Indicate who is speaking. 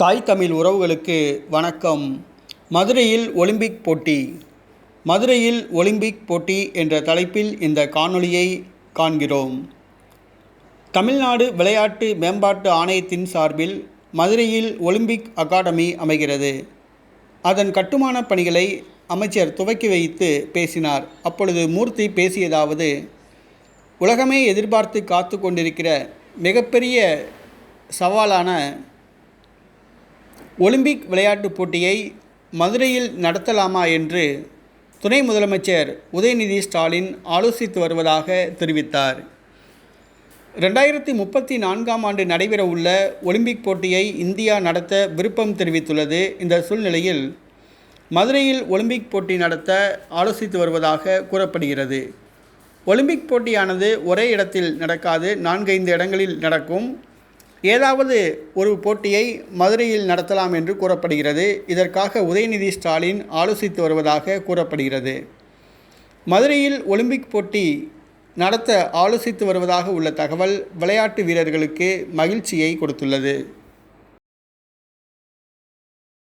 Speaker 1: தாய் தமிழ் உறவுகளுக்கு வணக்கம். மதுரையில் ஒலிம்பிக் போட்டி. மதுரையில் ஒலிம்பிக் போட்டி என்ற தலைப்பில் இந்த காணொளியை காண்கிறோம். தமிழ்நாடு விளையாட்டு மேம்பாட்டு ஆணையத்தின் சார்பில் மதுரையில் ஒலிம்பிக் அகாடமி அமைகிறது. அதன் கட்டுமான பணிகளை அமைச்சர் துவக்கி வைத்து பேசினார். அப்பொழுது மூர்த்தி பேசியதாவது: உலகமே எதிர்பார்த்து காத்து கொண்டிருக்கிற மிகப்பெரிய சவாலான ஒலிம்பிக் விளையாட்டுப் போட்டியை மதுரையில் நடத்தலாமா என்று துணை முதலமைச்சர் உதயநிதி ஸ்டாலின் ஆலோசித்து வருவதாக தெரிவித்தார். 2034 நடைபெறவுள்ள ஒலிம்பிக் போட்டியை இந்தியா நடத்த விருப்பம் தெரிவித்துள்ளது. இந்த சூழ்நிலையில் மதுரையில் ஒலிம்பிக் போட்டி நடத்த ஆலோசித்து வருவதாக கூறப்படுகிறது. ஒலிம்பிக் போட்டியானது ஒரே இடத்தில் நடக்காது, 4-5 இடங்களில் நடக்கும். ஏதாவது ஒரு போட்டியை மதுரையில் நடத்தலாம் என்று கூறப்படுகிறது. இதற்காக உதயநிதி ஸ்டாலின் ஆலோசித்து வருவதாக கூறப்படுகிறது. மதுரையில் ஒலிம்பிக் போட்டி நடத்த ஆலோசித்து வருவதாக உள்ள தகவல் விளையாட்டு வீரர்களுக்கு மகிழ்ச்சியை கொடுத்துள்ளது.